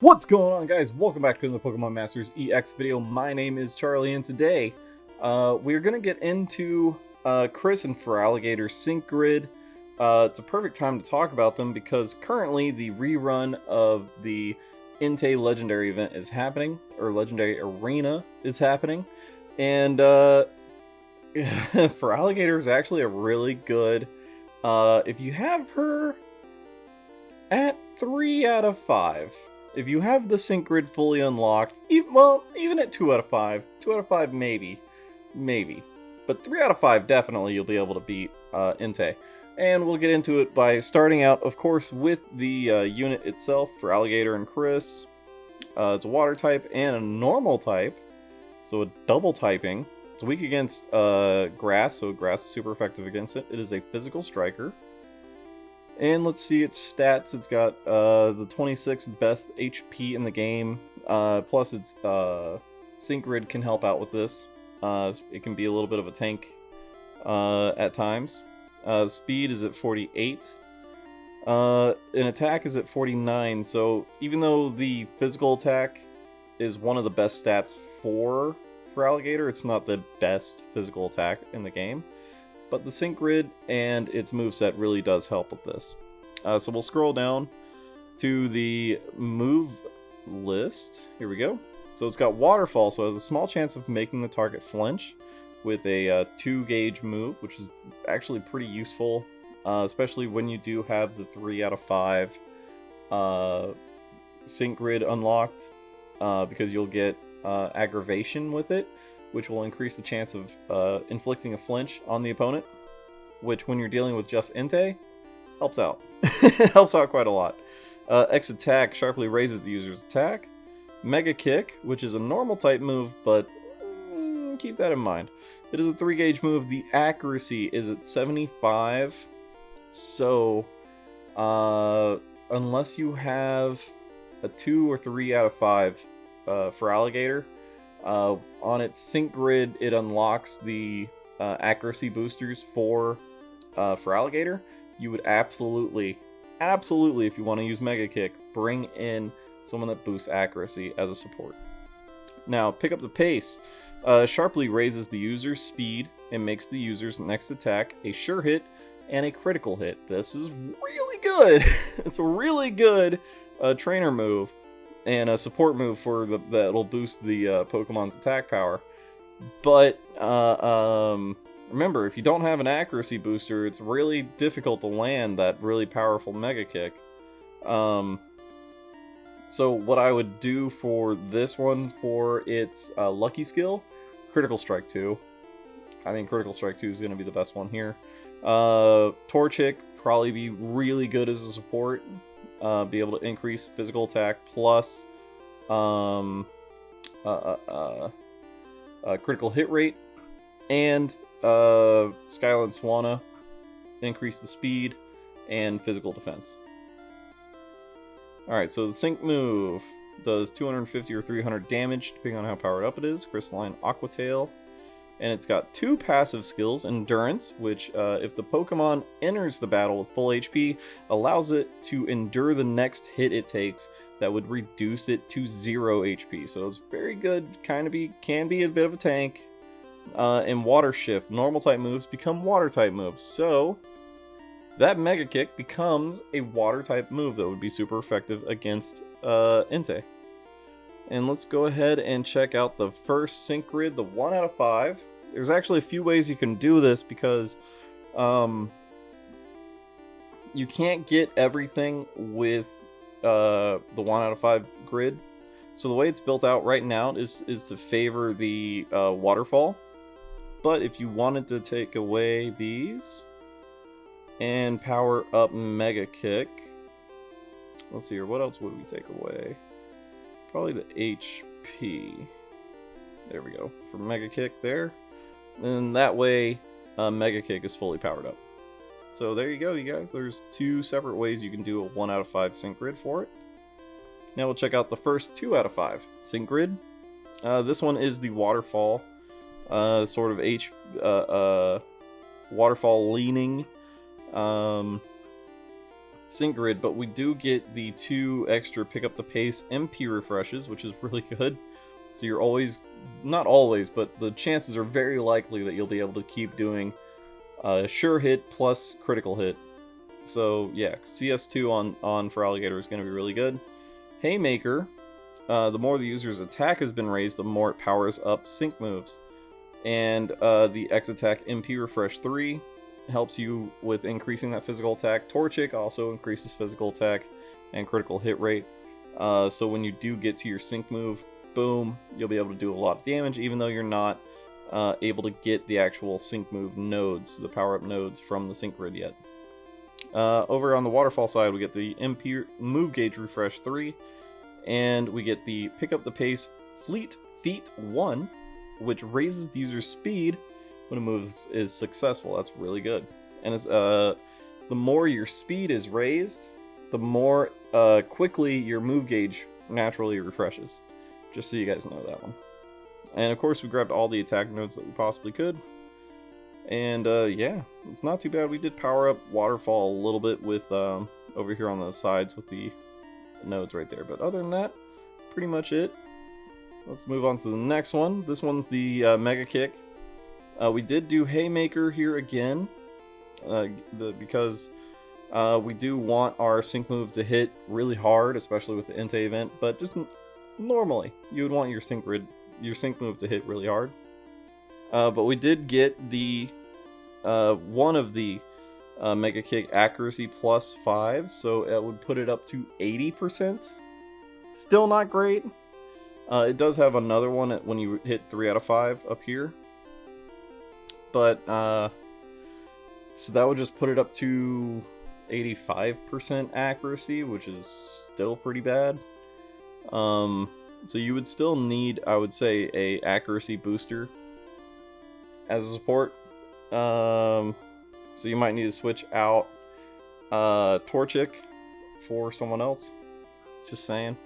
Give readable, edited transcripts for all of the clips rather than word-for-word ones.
What's going on, guys? Welcome back to the Pokemon Masters EX video. My name is Charlie, and today we're going to get into KRIS and Feraligator Sync Grid. It's a perfect time to talk about them because currently the rerun of the Entei Legendary event is happening, or Legendary Arena is happening, and Feraligator is actually a really good, if you have her at 3 out of 5. If you have the Sync Grid fully unlocked, even at 2 out of 5, 2 out of 5 maybe, but 3 out of 5 definitely you'll be able to beat Entei. And we'll get into it by starting out, of course, with the unit itself, Feraligator and KRIS. It's a water type and a normal type, so a double typing. It's weak against grass, so grass is super effective against it. It is a physical striker. And let's see its stats. It's got the 26th best HP in the game. Plus its Sync Grid can help out with this. It can be a little bit of a tank at times. Speed is at 48. And attack is at 49. So even though the physical attack is one of the best stats for Feraligator, it's not the best physical attack in the game. But the Sync Grid and its moveset really does help with this. So we'll scroll down to the move list. Here we go. So it's got Waterfall, so it has a small chance of making the target flinch with a 2-gauge move, which is actually pretty useful, especially when you do have the 3 out of 5 Sync Grid unlocked, because you'll get aggravation with it, which will increase the chance of inflicting a flinch on the opponent, which when you're dealing with just Entei, helps out. Helps out quite a lot. X attack sharply raises the user's attack. Mega Kick, which is a normal type move, but keep that in mind. It is a 3-gauge move. The accuracy is at 75, so unless you have a 2 or 3 out of 5 Feraligator, on its Sync Grid, it unlocks the accuracy boosters for Feraligator. You would absolutely, if you want to use Mega Kick, bring in someone that boosts accuracy as a support. Now, pick up the pace. Sharply raises the user's speed and makes the user's next attack a sure hit and a critical hit. This is really good. It's a really good trainer move and a support move for that'll boost the Pokemon's attack power. But remember, if you don't have an accuracy booster, it's really difficult to land that really powerful Mega Kick. So what I would do for this one, for its lucky skill, Critical Strike 2. I think Critical Strike 2 is going to be the best one here. Torchic, probably be really good as a support. Be able to increase physical attack plus critical hit rate, and Skyland Swanna, increase the speed and physical defense. Alright, so the Sync move does 250 or 300 damage depending on how powered up it is. Crystalline Aqua Tail. And it's got 2 passive skills, Endurance, which if the Pokemon enters the battle with full HP, allows it to endure the next hit it takes that would reduce it to 0 HP. So it's very good, can be a bit of a tank. And Water Shift, normal type moves become water type moves. So that Mega Kick becomes a water type move that would be super effective against Entei. And let's go ahead and check out the first Sync Grid, the 1 out of 5. There's actually a few ways you can do this because you can't get everything with the 1 out of 5 grid. So the way it's built out right now is to favor the waterfall. But if you wanted to take away these and power up Mega Kick, let's see here, what else would we take away? Probably the HP. There we go. For Mega Kick there. And that way, Mega Kick is fully powered up. So there you go, you guys. There's 2 separate ways you can do a 1 out of 5 Sync Grid for it. Now we'll check out the first 2 out of 5 Sync Grid. This one is the Waterfall. Sort of waterfall leaning sync grid, but we do get the 2 extra pick up the pace MP refreshes, which is really good. So you're always, not always, but the chances are very likely that you'll be able to keep doing sure hit plus critical hit. So yeah, CS2 on Feraligator is going to be really good. Haymaker, the more the user's attack has been raised, the more it powers up sync moves. And the X attack MP refresh 3 helps you with increasing that physical attack. Torchic also increases physical attack and critical hit rate. So when you do get to your sync move, boom, you'll be able to do a lot of damage, even though you're not able to get the actual sync move nodes, the power-up nodes from the sync grid yet. Over on the waterfall side, we get the MP move gauge refresh 3, and we get the pick up the pace fleet feet 1, which raises the user's speed when a move is successful. That's really good. And it's, the more your speed is raised, the more quickly your move gauge naturally refreshes. Just so you guys know that one. And of course we grabbed all the attack nodes that we possibly could. And yeah, it's not too bad. We did power up waterfall a little bit with over here on the sides with the nodes right there. But other than that, pretty much it. Let's move on to the next one. This one's the Mega Kick. We did do Haymaker here again, because we do want our sync move to hit really hard, especially with the Entei event. But just normally, you would want your sync move to hit really hard. But we did get the one of the Mega Kick accuracy plus 5, so it would put it up to 80%. Still not great. It does have another one when you hit 3 out of 5 up here. But, so that would just put it up to 85% accuracy, which is still pretty bad. So you would still need, I would say, a accuracy booster as a support. So you might need to switch out Torchic for someone else. Just saying.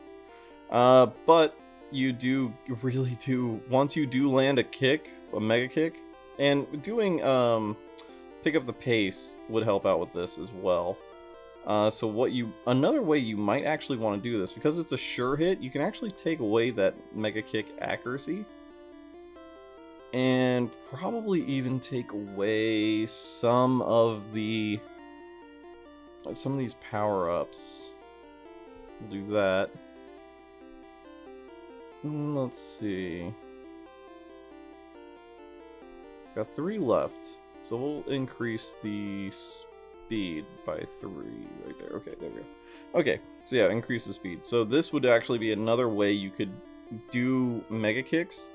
But you really do, once you do land a kick, a Mega Kick, and doing pick up the pace would help out with this as well. So another way you might actually want to do this, because it's a sure hit, you can actually take away that Mega Kick accuracy. And probably even take away some of these power-ups. We'll do that. Let's see. Got 3 left. So we'll increase the speed by 3 right there. Okay, there we go. Okay, so yeah, increase the speed. So this would actually be another way you could do Mega Kicks.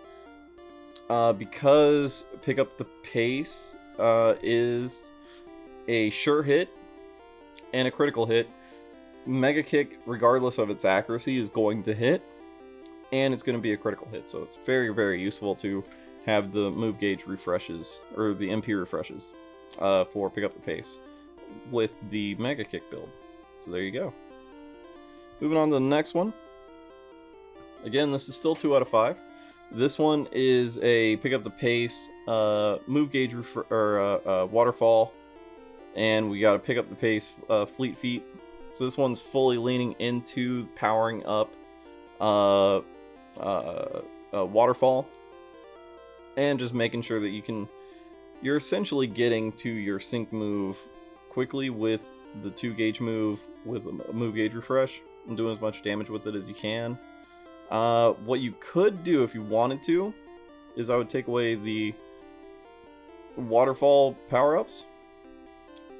Because pick up the pace is a sure hit and a critical hit, Mega Kick, regardless of its accuracy, is going to hit, and it's going to be a critical hit. So it's very, very useful to have the move gauge refreshes, or the MP refreshes, for pick up the pace with the Mega Kick build. So there you go. Moving on to the next one. Again, this is still 2 out of 5. This one is a pick up the pace, move gauge waterfall, and we got to pick up the pace fleet feet. So this one's fully leaning into powering up waterfall, and just making sure that you're essentially getting to your sync move quickly with the 2 gauge move with a move gauge refresh, and doing as much damage with it as you can. What you could do if you wanted to is I would take away the waterfall power-ups,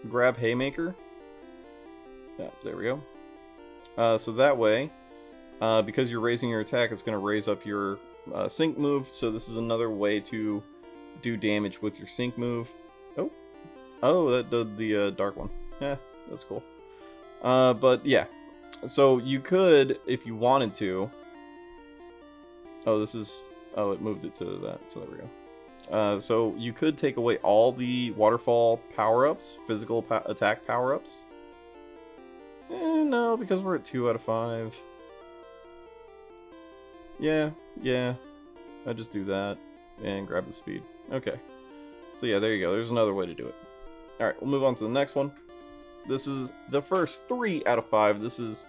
grab Haymaker. Yeah, there we go. So that way, because you're raising your attack, it's going to raise up your sync move. So this is another way to do damage with your sync move. Oh, that did the dark one. Yeah, that's cool. But yeah, so you could, if you wanted to. Oh, it moved it to that, so there we go. So you could take away all the waterfall power-ups, physical attack power-ups. No, because we're at 2 out of 5. Yeah, I just do that and grab the speed. Okay, so yeah, there you go. There's another way to do it. Alright, we'll move on to the next one. this is the first 3 out of 5. This is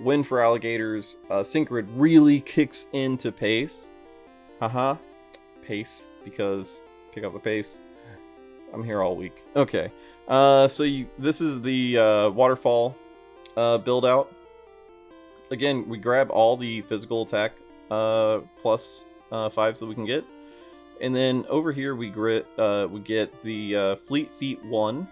when Feraligator's Sync Grid really kicks into pace. Haha. Pace, because pick up the pace. I'm here all week. Okay. This is the waterfall build out. Again, we grab all the physical attack plus 5s that we can get. And then over here we get the Fleet Feet 1.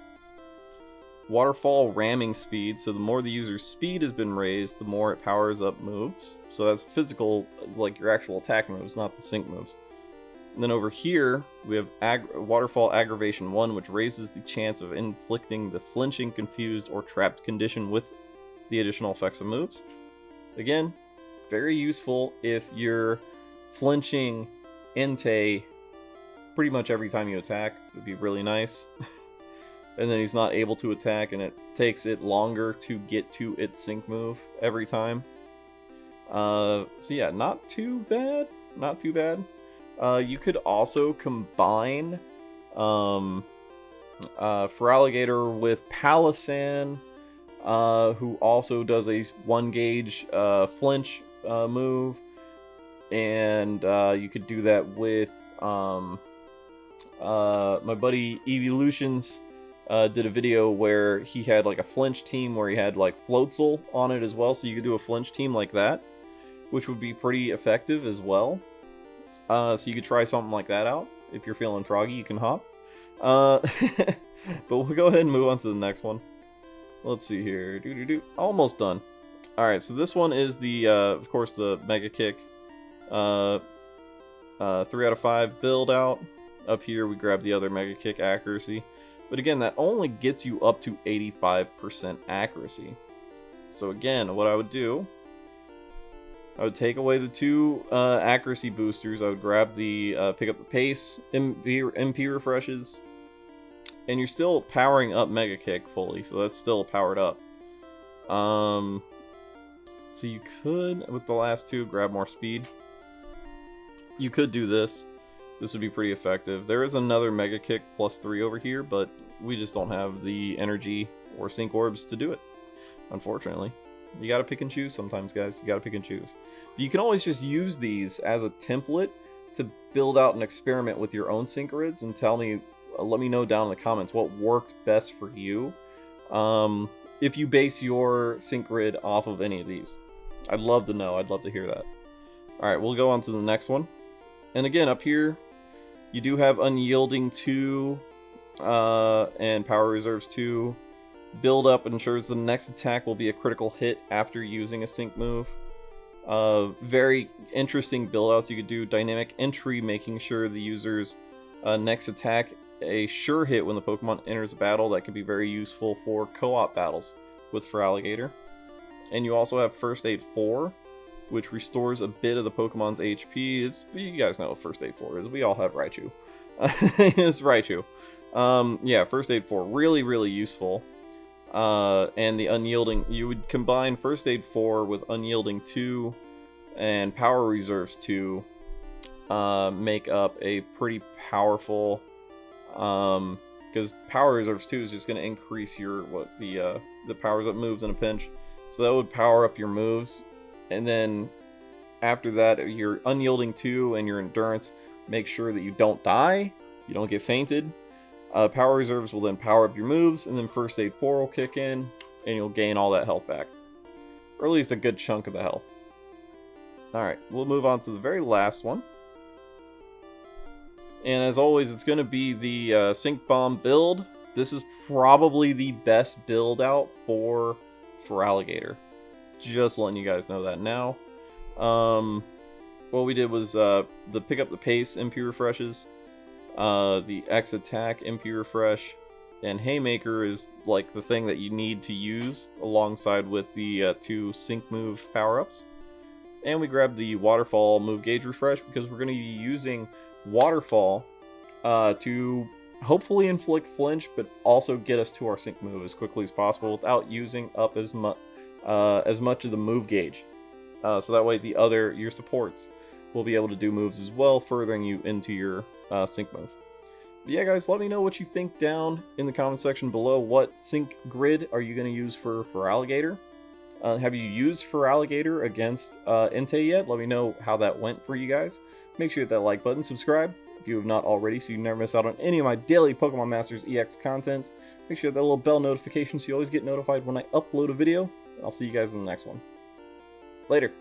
Waterfall ramming speed, so the more the user's speed has been raised, the more it powers up moves. So that's physical, like your actual attack moves, not the sync moves. And then over here, we have Waterfall Aggravation 1, which raises the chance of inflicting the flinching, confused, or trapped condition with the additional effects of moves. Again, very useful if you're flinching Entei pretty much every time you attack. It would be really nice. And then he's not able to attack, and it takes it longer to get to its sync move every time. So yeah, not too bad. Not too bad. You could also combine Feraligator with Palossand, who also does a 1 gauge flinch move. And you could do that with my buddy Evolutions. Did a video where he had like a flinch team where he had like Floatzel on it as well, so you could do a flinch team like that, which would be pretty effective as well. So you could try something like that out. If you're feeling froggy, you can hop. But we'll go ahead and move on to the next one. Let's see here. Almost done. Alright, so this one is the, of course, the Mega Kick 3 out of 5 build out. Up here we grab the other Mega Kick accuracy. But again, that only gets you up to 85% accuracy. So again, what I would do, I would take away the 2 accuracy boosters. I would grab the pick up the pace, MP refreshes, and you're still powering up Mega Kick fully, so that's still powered up. So you could, with the last 2, grab more speed. You could do this. This would be pretty effective. There is another Mega Kick plus 3 over here, but we just don't have the energy or sync orbs to do it, unfortunately. You gotta pick and choose sometimes, guys. You gotta pick and choose. But you can always just use these as a template to build out an experiment with your own sync grids and let me know down in the comments what worked best for you. If you base your sync grid off of any of these. I'd love to know. I'd love to hear that. Alright, we'll go on to the next one. And again, up here, you do have Unyielding 2 and Power Reserves 2. Build up ensures the next attack will be a critical hit after using a sync move. Very interesting build outs you could do. Dynamic Entry, making sure the user's next attack a sure hit when the Pokemon enters a battle. That could be very useful for co-op battles with Feraligator. And you also have First Aid 4, which restores a bit of the Pokemon's HP. You guys know what First Aid 4 is. We all have Raichu. It's Raichu. Yeah, First Aid 4, really, really useful. And the Unyielding, you would combine First Aid 4 with Unyielding 2 and Power Reserves 2, make up a pretty powerful, because Power Reserves 2 is just going to increase your, the powers up moves in a pinch. So that would power up your moves. And then after that, your Unyielding 2 and your Endurance make sure that you don't die, you don't get fainted. Power Reserves will then power up your moves, and then First Aid 4 will kick in, and you'll gain all that health back. Or at least a good chunk of the health. Alright, we'll move on to the very last one. And as always, it's going to be the Sync Bomb build. This is probably the best build out for Feraligator. Just letting you guys know that now. What we did was the pick up the pace MP refreshes, the X attack MP refresh, and Haymaker is like the thing that you need to use alongside with the 2 sync move power-ups. And we grabbed the Waterfall move gauge refresh because we're going to be using Waterfall to hopefully inflict flinch, but also get us to our sync move as quickly as possible without using up as much of the move gauge. So that way your supports will be able to do moves as well, furthering you into your sync move. Yeah, guys, let me know what you think down in the comment section below. What sync grid are you going to use for Feraligatr? Have you used Feraligatr against Entei yet? Let me know how that went for you guys. Make sure you hit that like button, subscribe if you have not already so you never miss out on any of my daily Pokemon Masters EX content. Make sure you hit that little bell notification so you always get notified when I upload a video. And I'll see you guys in the next one. Later.